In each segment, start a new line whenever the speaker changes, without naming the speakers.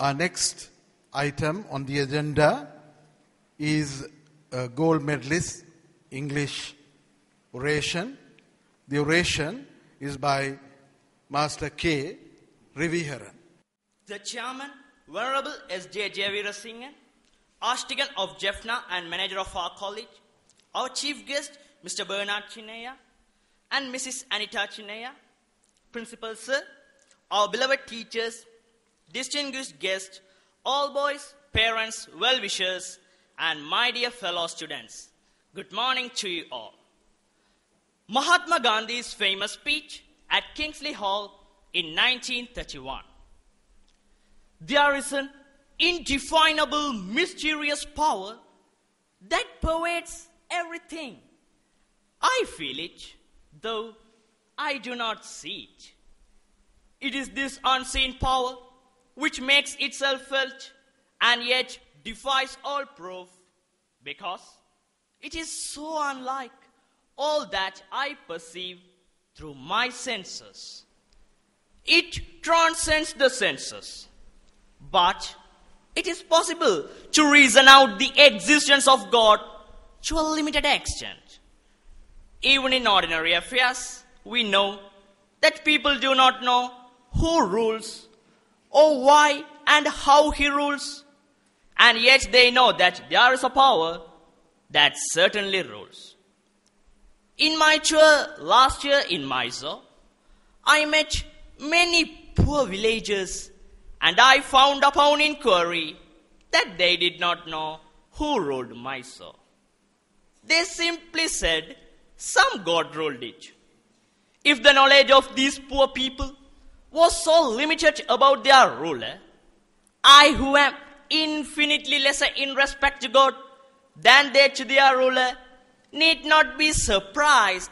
Our next item on the agenda is a gold medalist English oration. The oration is by Master K. Riviharan.
The Chairman, Venerable S.J. Veerasinghe, Archdeacon of Jaffna and Manager of our college, our Chief Guest, Mr. Bernard Chinneya, and Mrs. Anita Chinneya, Principal Sir, our beloved teachers, distinguished guests, all boys, parents, well-wishers, and my dear fellow students. Good morning to you all. Mahatma Gandhi's famous speech at Kingsley Hall in 1931. There is an indefinable, mysterious power that pervades everything. I feel it, though I do not see it. It is this unseen power which makes itself felt and yet defies all proof, because it is so unlike all that I perceive through my senses. It transcends the senses, but it is possible to reason out the existence of God to a limited extent. Even in ordinary affairs, we know that people do not know who rules or why and how he rules, and yet they know that there is a power that certainly rules. In my tour last year in Mysore, I met many poor villagers, and I found upon inquiry that they did not know who ruled Mysore. They simply said some god ruled it. If the knowledge of these poor people was so limited about their ruler, I, who am infinitely lesser in respect to God than they to their ruler, need not be surprised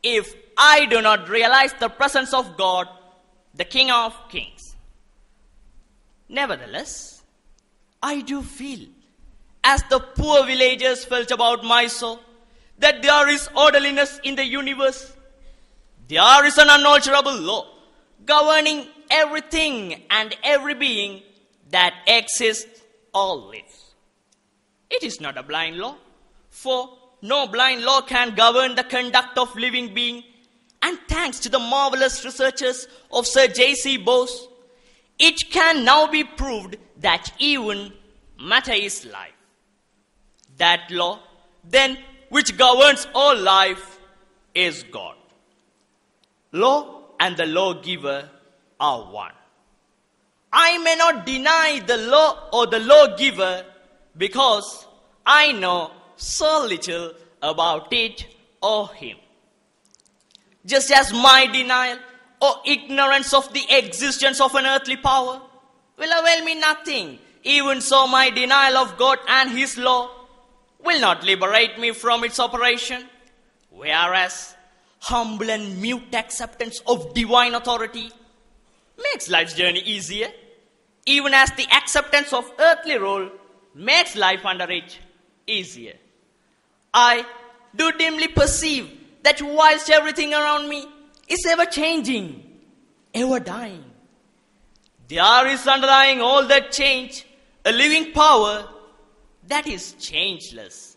if I do not realize the presence of God, the King of Kings. Nevertheless, I do feel, as the poor villagers felt about Mysore, that there is orderliness in the universe. There is an unalterable law governing everything and every being that exists or lives. It is not a blind law, for no blind law can govern the conduct of living being, and thanks to the marvelous researches of Sir J.C. Bose, it can now be proved that even matter is life. That law, then, which governs all life is God. Law and the lawgiver are one. I may not deny the law or the lawgiver because I know so little about it or him. Just as my denial or ignorance of the existence of an earthly power will avail me nothing, even so my denial of God and his law will not liberate me from its operation, whereas humble and mute acceptance of divine authority makes life's journey easier, even as the acceptance of earthly rule makes life under it easier. I do dimly perceive that whilst everything around me is ever changing, ever dying, there is underlying all that change a living power that is changeless,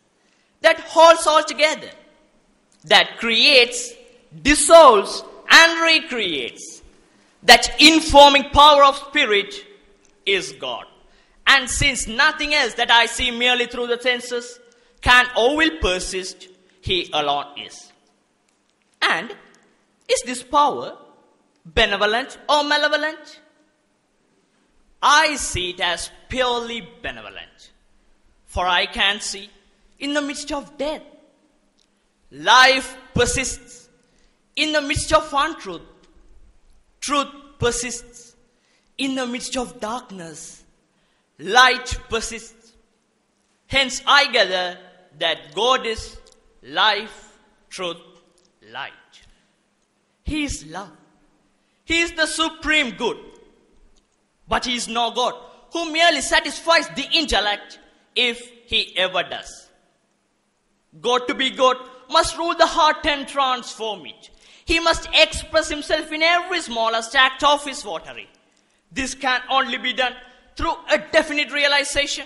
that holds all together, that creates, dissolves, and recreates. That informing power of spirit is God. And since nothing else that I see merely through the senses can or will persist, he alone is. And is this power benevolent or malevolent? I see it as purely benevolent. For I can see, in the midst of death, life persists. In the midst of untruth, truth persists. In the midst of darkness, light persists. Hence I gather that God is life, truth, light. He is love. He is the supreme good. But he is no God who merely satisfies the intellect, if he ever does. God, to be God, must rule the heart and transform it. He must express himself in every smallest act of his votary. This can only be done through a definite realization,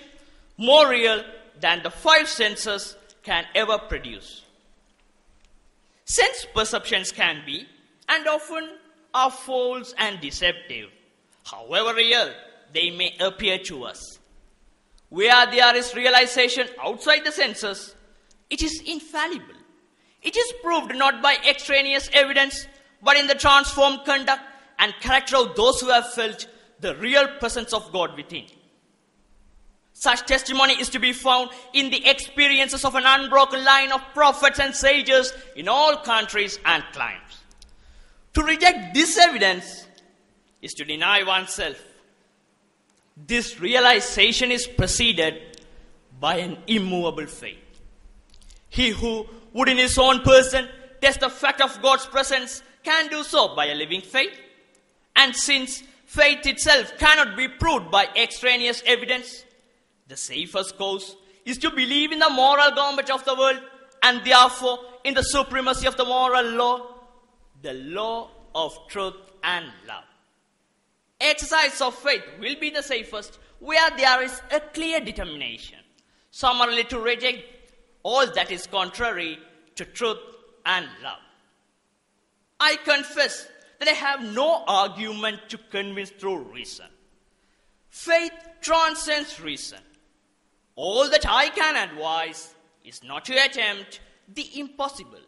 more real than the five senses can ever produce. Sense perceptions can be, and often are, false and deceptive, however real they may appear to us. Where there is realization outside the senses, it is infallible. It is proved not by extraneous evidence, but in the transformed conduct and character of those who have felt the real presence of God within. Such testimony is to be found in the experiences of an unbroken line of prophets and sages in all countries and climes. To reject this evidence is to deny oneself. This realization is preceded by an immovable faith. He who would in his own person test the fact of God's presence can do so by a living faith. And since faith itself cannot be proved by extraneous evidence, the safest course is to believe in the moral government of the world and therefore in the supremacy of the moral law, the law of truth and love. Exercise of faith will be the safest where there is a clear determination, summarily to reject all that is contrary to truth and love. I confess that I have no argument to convince through reason. Faith transcends reason. All that I can advise is not to attempt the impossible,